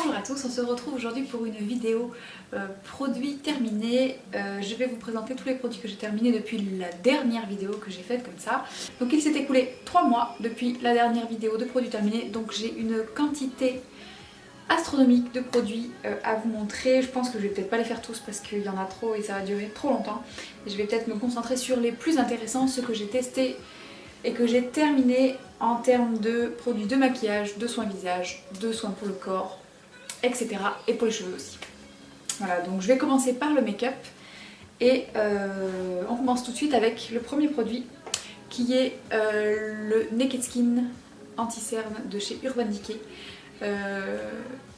Bonjour à tous, on se retrouve aujourd'hui pour une vidéo produits terminés. Je vais vous présenter tous les produits que j'ai terminés depuis la dernière vidéo que j'ai faite comme ça. Donc il s'est écoulé 3 mois depuis la dernière vidéo de produits terminés, donc j'ai une quantité astronomique de produits à vous montrer. Je pense que je vais peut-être pas les faire tous parce qu'il y en a trop et ça va durer trop longtemps. Et je vais peut-être me concentrer sur les plus intéressants, ceux que j'ai testés et que j'ai terminé en termes de produits de maquillage, de soins visage, de soins pour le corps, etc. et pour les cheveux aussi. Voilà, donc je vais commencer par le make-up et on commence tout de suite avec le premier produit qui est le Naked Skin Anti-Cerne de chez Urban Decay.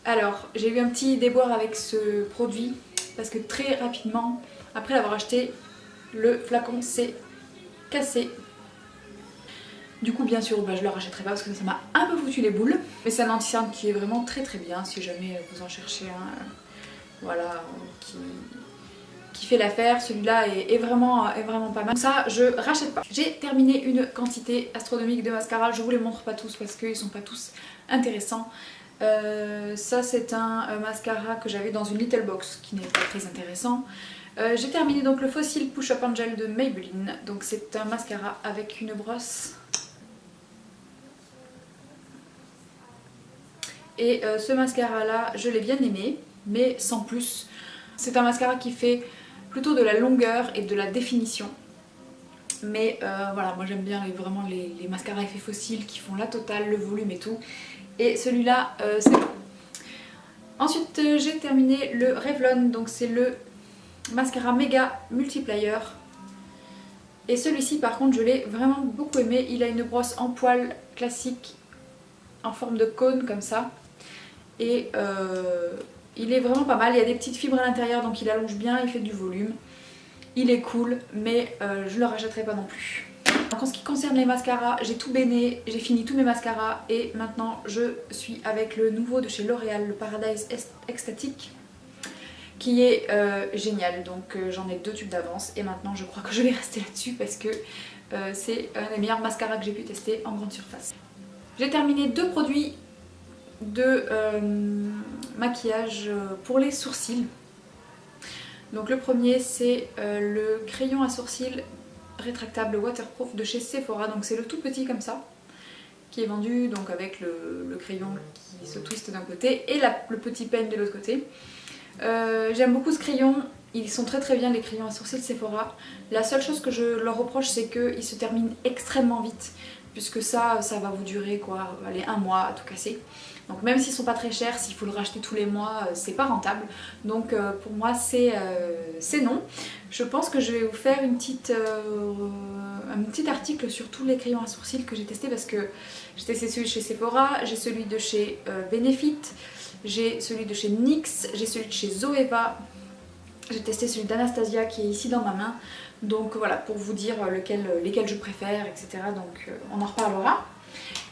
Alors j'ai eu un petit déboire avec ce produit parce que très rapidement après l'avoir acheté, le flacon s'est cassé. Du coup bien sûr je le rachèterai pas parce que ça m'a un peu foutu les boules. Mais c'est un anti-cerne qui est vraiment très bien si jamais vous en cherchez un voilà, qui fait l'affaire. Celui-là est vraiment pas mal. Donc ça je rachète pas. J'ai terminé une quantité astronomique de mascara. Je vous les montre pas tous parce qu'ils sont pas tous intéressants. Ça c'est un mascara que j'avais dans une little box qui n'est pas très intéressant. J'ai terminé donc le Fossil Push Up Angel de Maybelline. Donc c'est un mascara avec une brosse. Et ce mascara là je l'ai bien aimé, mais sans plus. C'est un mascara qui fait plutôt de la longueur et de la définition. Mais voilà, moi j'aime bien vraiment les mascaras effet fossile qui font la totale, le volume et tout. Et celui-là c'est bon. Ensuite j'ai terminé le Revlon, donc c'est le mascara méga multiplier. Et celui-ci par contre je l'ai vraiment beaucoup aimé. Il a une brosse en poil classique en forme de cône comme ça. Et il est vraiment pas mal, il y a des petites fibres à l'intérieur donc il allonge bien, il fait du volume. Il est cool mais je ne le rachèterai pas non plus. Donc en ce qui concerne les mascaras, j'ai tout béné, j'ai fini tous mes mascaras et maintenant je suis avec le nouveau de chez L'Oréal, le Paradise Extatic, qui est génial. Donc j'en ai 2 tubes d'avance et maintenant je crois que je vais rester là-dessus parce que c'est un des meilleurs mascaras que j'ai pu tester en grande surface. J'ai terminé 2 produits de maquillage pour les sourcils. Donc le premier c'est le crayon à sourcils rétractable waterproof de chez Sephora. Donc c'est le tout petit comme ça qui est vendu donc avec le crayon qui se twiste d'un côté et le petit peigne de l'autre côté. J'aime beaucoup ce crayon, ils sont très bien les crayons à sourcils Sephora. La seule chose que je leur reproche c'est qu'ils se terminent extrêmement vite, puisque ça va vous durer quoi, allez, 1 mois à tout casser. Donc même s'ils sont pas très chers, s'il faut le racheter tous les mois, c'est pas rentable. Donc pour moi c'est non. Je pense que je vais vous faire un petit article sur tous les crayons à sourcils que j'ai testés, parce que j'ai testé celui de chez Sephora, j'ai celui de chez Benefit, j'ai celui de chez NYX, j'ai celui de chez Zoeva, j'ai testé celui d'Anastasia qui est ici dans ma main. Donc voilà, pour vous dire lesquels je préfère, etc. Donc on en reparlera.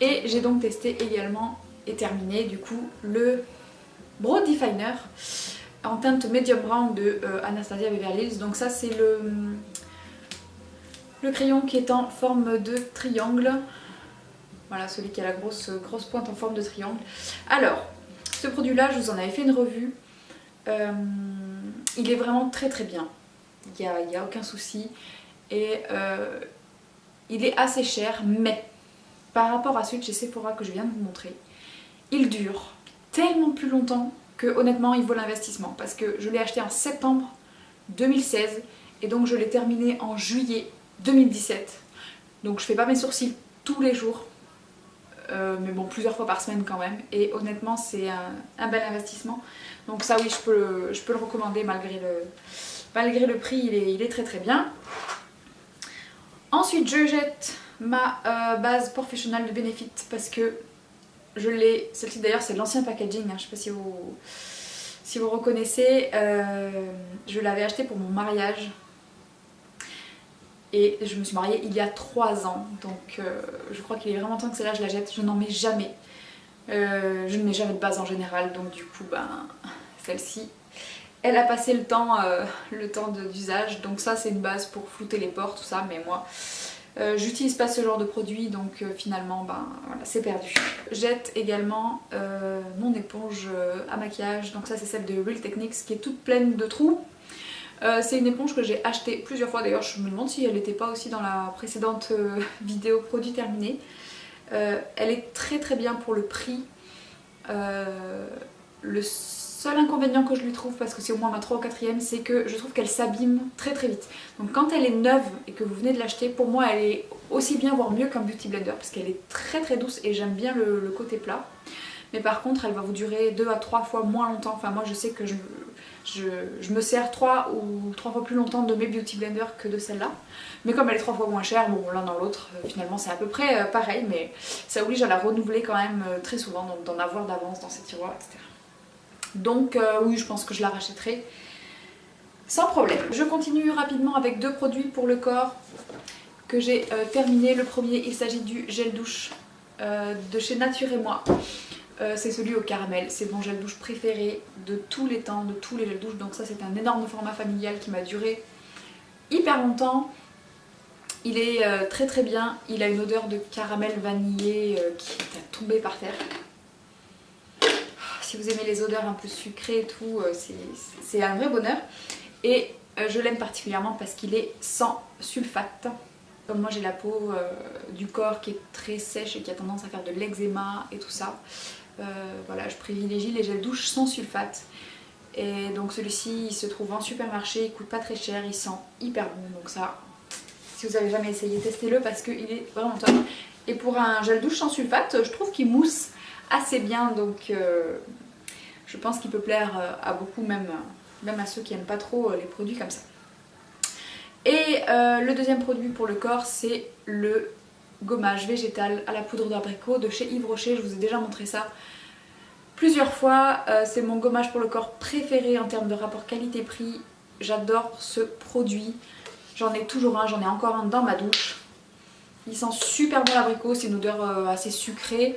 Et j'ai donc testé également et terminé du coup le Brow Definer en teinte medium brown de Anastasia Beverly Hills. Donc ça c'est le crayon qui est en forme de triangle. Voilà, celui qui a la grosse pointe en forme de triangle. Alors, ce produit là je vous en avais fait une revue. Il est vraiment très bien. Il n'y a aucun souci. Et il est assez cher, mais par rapport à celui de chez Sephora que je viens de vous montrer, il dure tellement plus longtemps que honnêtement il vaut l'investissement. Parce que je l'ai acheté en septembre 2016 et donc je l'ai terminé en juillet 2017. Donc je fais pas mes sourcils tous les jours, mais bon, plusieurs fois par semaine quand même. Et honnêtement c'est un bel investissement. Donc ça oui, je peux le recommander malgré le prix, il est très bien. Ensuite je jette ma base Professional de Benefit parce que je l'ai, celle-ci d'ailleurs c'est de l'ancien packaging, hein, je sais pas si vous reconnaissez, je l'avais acheté pour mon mariage et je me suis mariée il y a 3 ans, donc je crois qu'il est vraiment temps que celle-là je la jette. Je n'en mets jamais, je ne mets jamais de base en général, donc du coup celle-ci elle a passé le temps d'usage. Donc ça c'est une base pour flouter les pores, tout ça, mais moi J'utilise pas ce genre de produit donc finalement ben, voilà, c'est perdu. Jette également mon éponge à maquillage, donc ça c'est celle de Real Techniques qui est toute pleine de trous. C'est une éponge que j'ai achetée plusieurs fois, d'ailleurs je me demande si elle n'était pas aussi dans la précédente vidéo produit terminé. Elle est très très bien pour le prix. Le seul inconvénient que je lui trouve, parce que c'est au moins ma 3 ou 4ème, c'est que je trouve qu'elle s'abîme très très vite. Donc quand elle est neuve et que vous venez de l'acheter, pour moi elle est aussi bien voire mieux qu'un Beauty Blender parce qu'elle est très très douce et j'aime bien le côté plat. Mais par contre elle va vous durer 2 à 3 fois moins longtemps. Enfin moi je sais que je me sers 3 ou 3 fois plus longtemps de mes Beauty Blender que de celle-là. Mais comme elle est 3 fois moins chère, bon l'un dans l'autre, finalement c'est à peu près pareil, mais ça oblige à la renouveler quand même très souvent, donc d'en avoir d'avance dans ses tiroirs, etc. Donc oui, je pense que je la rachèterai sans problème. Je continue rapidement avec 2 produits pour le corps que j'ai terminé. Le premier, il s'agit du gel douche de chez Nature et Moi. C'est celui au caramel, c'est mon gel douche préféré de tous les temps, de tous les gels douches. Donc ça c'est un énorme format familial qui m'a duré hyper longtemps. Il est très très bien, il a une odeur de caramel vanillé qui est tombée par terre. Si vous aimez les odeurs un peu sucrées et tout, c'est un vrai bonheur. Et je l'aime particulièrement parce qu'il est sans sulfate. Comme moi j'ai la peau du corps qui est très sèche et qui a tendance à faire de l'eczéma et tout ça. Voilà, je privilégie les gels douche sans sulfate. Et donc celui-ci il se trouve en supermarché, il coûte pas très cher, il sent hyper bon. Donc ça, si vous n'avez jamais essayé, testez-le parce qu'il est vraiment top. Et pour un gel douche sans sulfate, je trouve qu'il mousse assez bien, donc je pense qu'il peut plaire à beaucoup, même à ceux qui n'aiment pas trop les produits comme ça. Et le deuxième produit pour le corps, c'est le gommage végétal à la poudre d'abricot de chez Yves Rocher. Je vous ai déjà montré ça plusieurs fois. C'est mon gommage pour le corps préféré en termes de rapport qualité-prix. J'adore ce produit. J'en ai toujours un, j'en ai encore un dans ma douche. Il sent super bon l'abricot, c'est une odeur assez sucrée.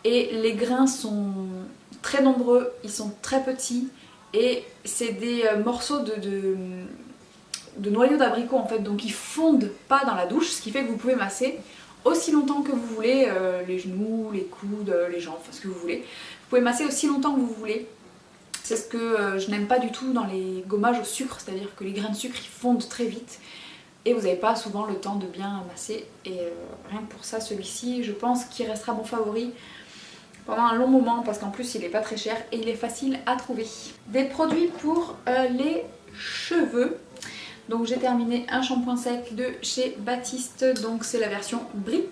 Et les grains sont très nombreux, ils sont très petits. Et c'est des morceaux de noyaux d'abricot en fait. Donc ils fondent pas dans la douche, ce qui fait que vous pouvez masser aussi longtemps que vous voulez, les genoux, les coudes, les jambes, enfin ce que vous voulez. Vous pouvez masser aussi longtemps que vous voulez. C'est ce que je n'aime pas du tout dans les gommages au sucre, c'est-à-dire que les grains de sucre ils fondent très vite et vous n'avez pas souvent le temps de bien masser. Et rien que pour ça, celui-ci, je pense qu'il restera mon favori pendant un long moment parce qu'en plus il est pas très cher et il est facile à trouver. Des produits pour les cheveux. Donc j'ai terminé un shampoing sec de chez Baptiste, donc c'est la version Brit,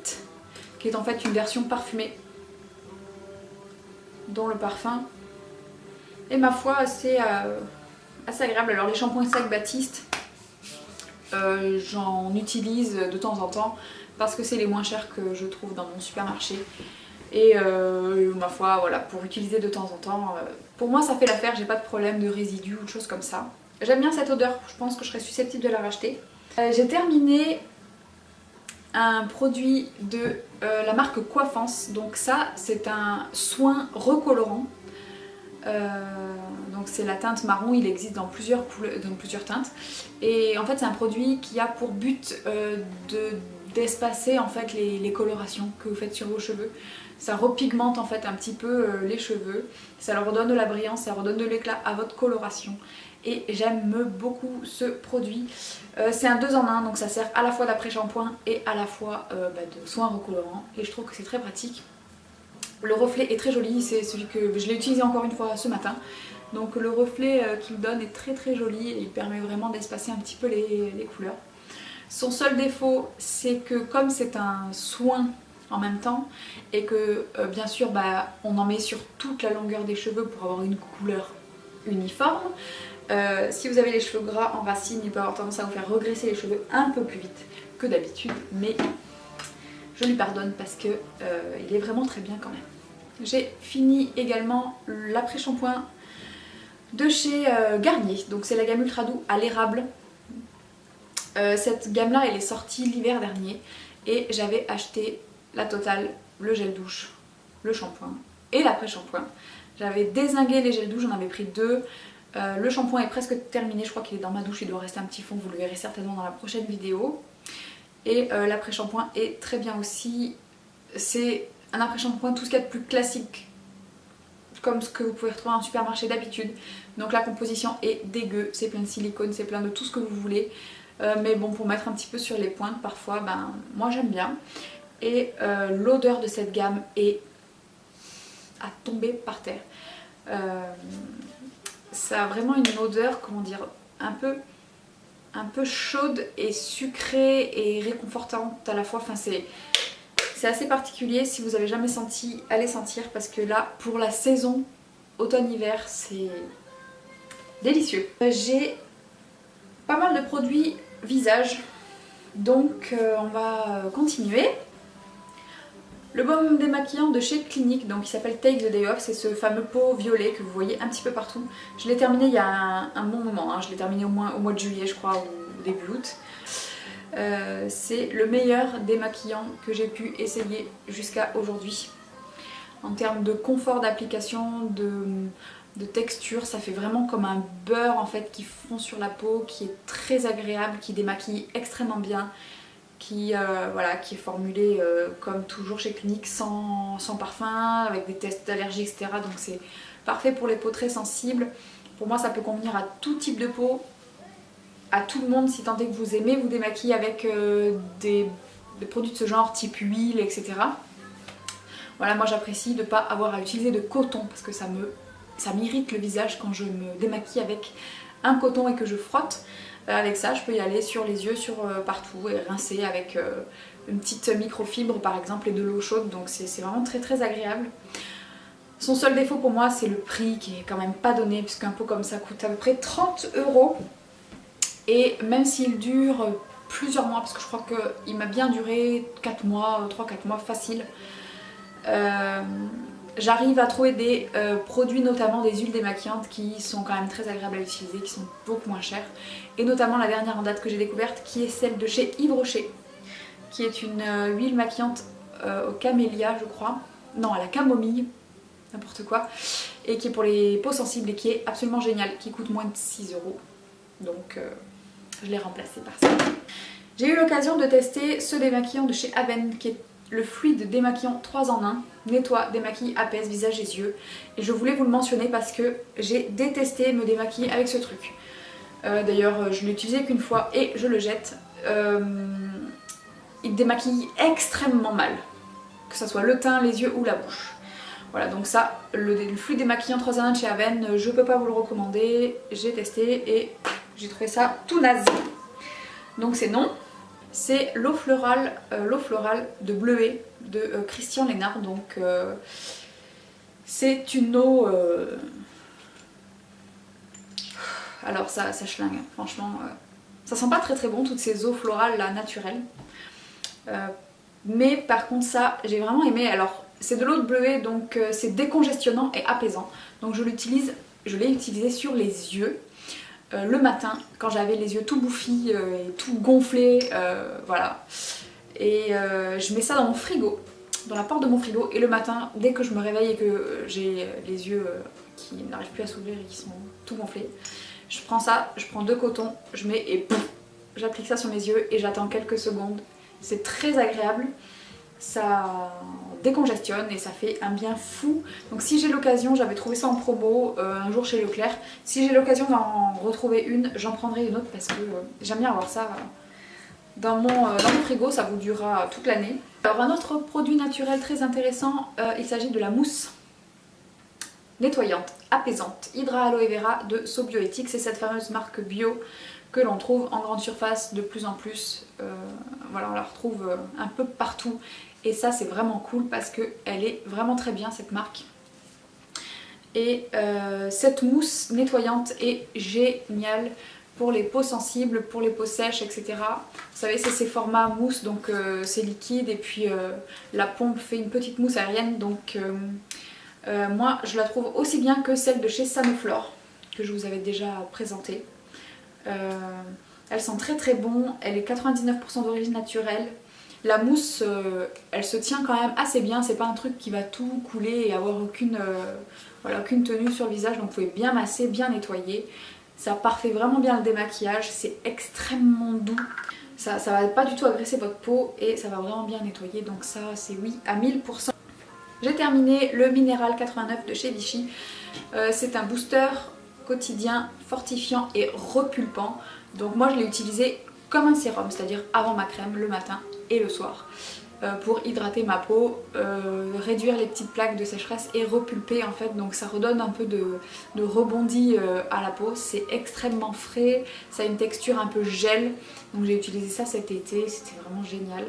qui est en fait une version parfumée, dont le parfum est ma foi assez agréable. Alors les shampoings secs Baptiste, j'en utilise de temps en temps parce que c'est les moins chers que je trouve dans mon supermarché. Et ma foi, voilà, pour utiliser de temps en temps, pour moi ça fait l'affaire, j'ai pas de problème de résidus ou de choses comme ça. J'aime bien cette odeur, je pense que je serais susceptible de la racheter. J'ai terminé un produit de la marque Coiffance, donc ça c'est un soin recolorant. Donc c'est la teinte marron, il existe dans plusieurs couleurs, dans plusieurs teintes. Et en fait c'est un produit qui a pour but d'espacer en fait les colorations que vous faites sur vos cheveux. Ça repigmente en fait un petit peu les cheveux, ça leur redonne de la brillance, ça redonne de l'éclat à votre coloration. Et j'aime beaucoup ce produit. C'est un 2 en 1, donc ça sert à la fois d'après-shampoing et à la fois de soin recolorant. Et je trouve que c'est très pratique. Le reflet est très joli, c'est celui que je l'ai utilisé encore une fois ce matin. Donc le reflet qu'il donne est très très joli et il permet vraiment d'espacer un petit peu les couleurs. Son seul défaut, c'est que comme c'est un soin en même temps et que bien sûr on en met sur toute la longueur des cheveux pour avoir une couleur uniforme. Si vous avez les cheveux gras en racine, il peut avoir tendance à vous faire regresser les cheveux un peu plus vite que d'habitude, mais je lui pardonne parce que il est vraiment très bien quand même. J'ai fini également l'après-shampoing de chez Garnier, donc c'est la gamme Ultra Doux à l'érable. Cette gamme là elle est sortie l'hiver dernier et j'avais acheté la totale, le gel douche, le shampoing et l'après-shampoing. J'avais dézingué les gels douche, j'en avais pris 2. Le shampoing est presque terminé, je crois qu'il est dans ma douche, il doit rester un petit fond, vous le verrez certainement dans la prochaine vidéo. Et l'après-shampoing est très bien aussi. C'est un après-shampoing tout ce qu'il y a de plus classique, comme ce que vous pouvez retrouver en supermarché d'habitude. Donc la composition est dégueu, c'est plein de silicone, c'est plein de tout ce que vous voulez. Mais bon, pour mettre un petit peu sur les pointes parfois, ben moi j'aime bien. Et l'odeur de cette gamme est à tomber par terre. Ça a vraiment une odeur, comment dire, un peu chaude et sucrée et réconfortante à la fois. Enfin, c'est assez particulier. Si vous avez jamais senti, allez sentir, parce que là, pour la saison automne-hiver, c'est délicieux. J'ai pas mal de produits visage, donc on va continuer. Le baume démaquillant de chez Clinique, donc il s'appelle Take the Day Off, c'est ce fameux pot violet que vous voyez un petit peu partout. Je l'ai terminé il y a un bon moment, hein. Je l'ai terminé au mois de juillet je crois, ou début août. C'est le meilleur démaquillant que j'ai pu essayer jusqu'à aujourd'hui. En termes de confort d'application, de texture, ça fait vraiment comme un beurre en fait qui fond sur la peau, qui est très agréable, qui démaquille extrêmement bien. Voilà, qui est formulé comme toujours chez Clinique, sans parfum, avec des tests d'allergie, etc. Donc c'est parfait pour les peaux très sensibles. Pour moi ça peut convenir à tout type de peau, à tout le monde, si tant est que vous aimez vous démaquiller avec des produits de ce genre, type huile, etc. Voilà, moi j'apprécie de ne pas avoir à utiliser de coton, parce que ça m'irrite le visage quand je me démaquille avec un coton et que je frotte. Avec ça, je peux y aller sur les yeux, partout, et rincer avec une petite microfibre par exemple et de l'eau chaude, donc c'est vraiment très très agréable. Son seul défaut pour moi, c'est le prix qui est quand même pas donné, puisqu'un pot comme ça coûte à peu près 30 €. Et même s'il dure plusieurs mois, parce que je crois qu'il m'a bien duré 4 mois, 3-4 mois facile, j'arrive à trouver des produits, notamment des huiles démaquillantes qui sont quand même très agréables à utiliser, qui sont beaucoup moins chères. Et notamment la dernière en date que j'ai découverte, qui est celle de chez Yves Rocher, qui est une huile maquillante au camélia je crois, non à la camomille, n'importe quoi, et qui est pour les peaux sensibles et qui est absolument géniale, qui coûte moins de 6 €. Donc je l'ai remplacée par ça. J'ai eu l'occasion de tester ce démaquillant de chez Aven, qui est le fluide démaquillant 3 en 1, nettoie, démaquille, apaise visage et yeux. Et je voulais vous le mentionner parce que j'ai détesté me démaquiller avec ce truc. D'ailleurs je l'ai utilisé qu'une fois et je le jette. Il démaquille extrêmement mal, que ce soit le teint, les yeux ou la bouche. Voilà, donc ça, le fluide démaquillant 3 en 1 de chez Aven, je peux pas vous le recommander. J'ai testé et j'ai trouvé ça tout naze. Donc c'est non. C'est l'eau florale de Bleuet de Christian Lénard. Donc c'est une eau... Alors ça schlingue, franchement. Ça sent pas très très bon, toutes ces eaux florales là, naturelles. Mais par contre ça, j'ai vraiment aimé. Alors c'est de l'eau de Bleuet, donc c'est décongestionnant et apaisant. Donc je l'ai utilisé sur les yeux. Le matin quand j'avais les yeux tout bouffis et tout gonflés, voilà, et je mets ça dans mon frigo, dans la porte de mon frigo, et le matin dès que je me réveille et que j'ai les yeux qui n'arrivent plus à s'ouvrir et qui sont tout gonflés, je prends ça, je prends 2 cotons, je mets et pouf, j'applique ça sur mes yeux et j'attends quelques secondes. C'est très agréable, ça décongestionne et ça fait un bien fou. Donc si j'ai l'occasion, j'avais trouvé ça en promo un jour chez Leclerc, si j'ai l'occasion d'en retrouver une, j'en prendrai une autre parce que j'aime bien avoir ça dans mon frigo, ça vous durera toute l'année. Alors un autre produit naturel très intéressant, il s'agit de la mousse nettoyante, apaisante, Hydra Aloe Vera de Sobioéthique. C'est cette fameuse marque bio que l'on trouve en grande surface de plus en plus. Voilà, on la retrouve un peu partout. Et ça c'est vraiment cool parce qu'elle est vraiment très bien, cette marque. Et cette mousse nettoyante est géniale pour les peaux sensibles, pour les peaux sèches, etc. Vous savez, c'est ces formats mousse, donc c'est liquide et puis la pompe fait une petite mousse aérienne. Donc moi je la trouve aussi bien que celle de chez Sanoflore que je vous avais déjà présentée. Elle sent très très bon, elle est 99% d'origine naturelle. La mousse, elle se tient quand même assez bien, c'est pas un truc qui va tout couler et avoir aucune tenue sur le visage, donc vous pouvez bien masser, bien nettoyer. Ça parfait vraiment bien le démaquillage, c'est extrêmement doux. Ça va pas du tout agresser votre peau et ça va vraiment bien nettoyer, donc ça c'est oui à 1000%. J'ai terminé le Minéral 89 de chez Vichy. C'est un booster quotidien fortifiant et repulpant. Donc moi je l'ai utilisé comme un sérum, c'est-à-dire avant ma crème le matin et le soir. Pour hydrater ma peau, réduire les petites plaques de sécheresse et repulper en fait, donc ça redonne un peu de rebondi à la peau. C'est extrêmement frais, ça a une texture un peu gel, donc j'ai utilisé ça cet été, c'était vraiment génial.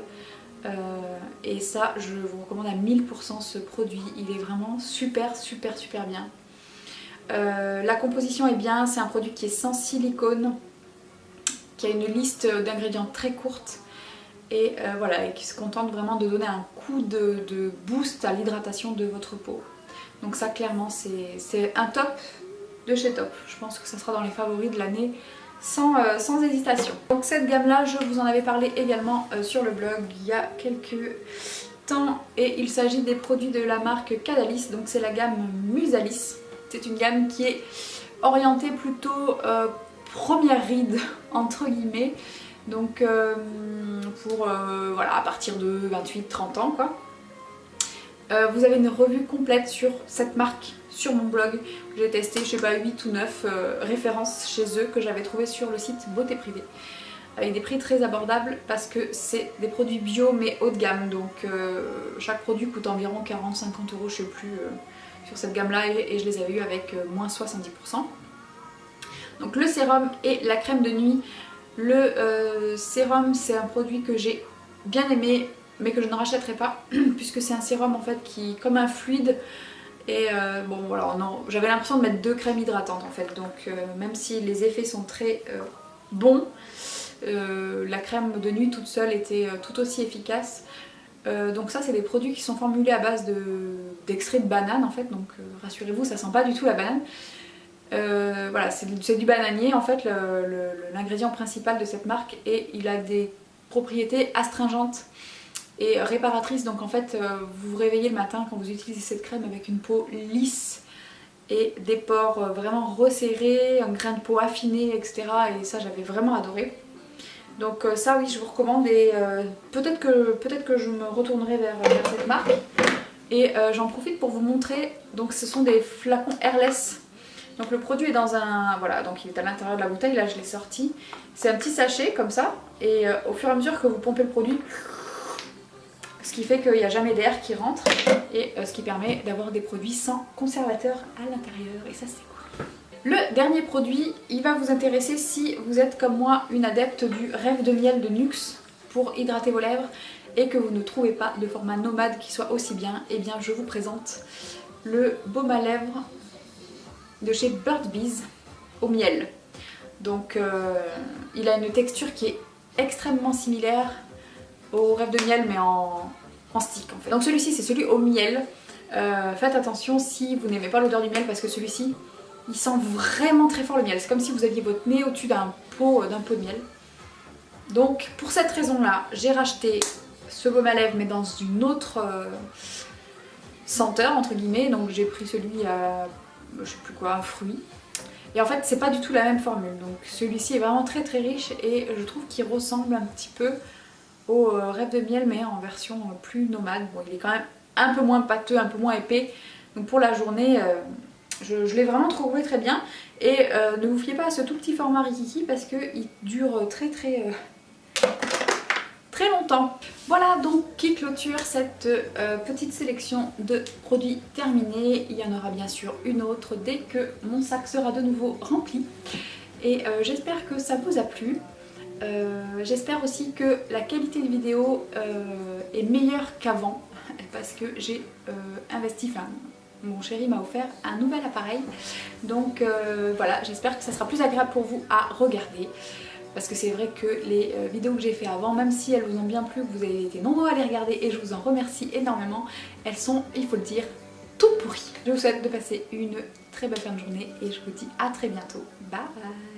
Et ça je vous recommande à 1000% ce produit, il est vraiment super bien. La composition est bien, c'est un produit qui est sans silicone, qui a une liste d'ingrédients très courte. Et voilà, et qui se contente vraiment de donner un coup de boost à l'hydratation de votre peau. Donc ça clairement c'est un top de chez top. Je pense que ça sera dans les favoris de l'année sans hésitation. Donc cette gamme là, je vous en avais parlé également sur le blog il y a quelques temps. Et il s'agit des produits de la marque Cadalis, donc c'est la gamme Musalis. C'est une gamme qui est orientée plutôt première ride entre guillemets. Donc voilà, à partir de 28-30 ans quoi. Vous avez une revue complète sur cette marque sur mon blog. J'ai testé je sais pas 8 ou 9 références chez eux que j'avais trouvées sur le site Beauté Privée. Avec des prix très abordables parce que c'est des produits bio mais haut de gamme. Donc chaque produit coûte environ 40-50 € je sais plus sur cette gamme là et je les avais eu avec moins 70%. Donc le sérum et la crème de nuit. Le sérum c'est un produit que j'ai bien aimé mais que je ne rachèterai pas puisque c'est un sérum en fait qui comme un fluide et bon voilà, j'avais l'impression de mettre 2 crèmes hydratantes en fait, donc même si les effets sont très bons, la crème de nuit toute seule était tout aussi efficace. Donc ça c'est des produits qui sont formulés à base d'extrait de banane en fait, donc rassurez-vous ça sent pas du tout la banane. Voilà, c'est du bananier en fait, l'ingrédient principal de cette marque, et il a des propriétés astringentes et réparatrices. Donc en fait, vous vous réveillez le matin quand vous utilisez cette crème avec une peau lisse et des pores vraiment resserrés, un grain de peau affiné, etc. Et ça j'avais vraiment adoré. Donc ça oui, je vous recommande et peut-être que je me retournerai vers cette marque. Et j'en profite pour vous montrer, donc ce sont des flacons airless. Donc le produit est dans un... Voilà, donc il est à l'intérieur de la bouteille, là je l'ai sorti. C'est un petit sachet comme ça, et au fur et à mesure que vous pompez le produit, ce qui fait qu'il n'y a jamais d'air qui rentre, et ce qui permet d'avoir des produits sans conservateur à l'intérieur, et ça c'est cool. Le dernier produit, il va vous intéresser si vous êtes comme moi une adepte du rêve de miel de Nuxe pour hydrater vos lèvres, et que vous ne trouvez pas de format nomade qui soit aussi bien. Et bien je vous présente le baume à lèvres de chez Burt's Bees au miel. Donc il a une texture qui est extrêmement similaire au rêve de miel mais en stick en fait. Donc celui-ci c'est celui au miel. Faites attention si vous n'aimez pas l'odeur du miel parce que celui-ci il sent vraiment très fort le miel. C'est comme si vous aviez votre nez au-dessus d'un pot de miel. Donc pour cette raison là j'ai racheté ce baume à lèvres mais dans une autre senteur entre guillemets. Donc j'ai pris celui à je sais plus quoi, un fruit. Et en fait c'est pas du tout la même formule, donc celui-ci est vraiment très riche et je trouve qu'il ressemble un petit peu au rêve de miel mais en version plus nomade. Bon, il est quand même un peu moins pâteux, un peu moins épais, donc pour la journée je l'ai vraiment trouvé très bien. Et ne vous fiez pas à ce tout petit format Rikiki parce qu'il dure très longtemps. Voilà donc qui clôture cette petite sélection de produits terminés. Il y en aura bien sûr une autre dès que mon sac sera de nouveau rempli. Et j'espère que ça vous a plu. J'espère aussi que la qualité de vidéo est meilleure qu'avant parce que j'ai investi, enfin mon chéri m'a offert un nouvel appareil. Donc voilà, j'espère que ça sera plus agréable pour vous à regarder. Parce que c'est vrai que les vidéos que j'ai fait avant, même si elles vous ont bien plu, que vous avez été nombreux à les regarder et je vous en remercie énormément, elles sont, il faut le dire, toutes pourries. Je vous souhaite de passer une très belle fin de journée et je vous dis à très bientôt. Bye bye.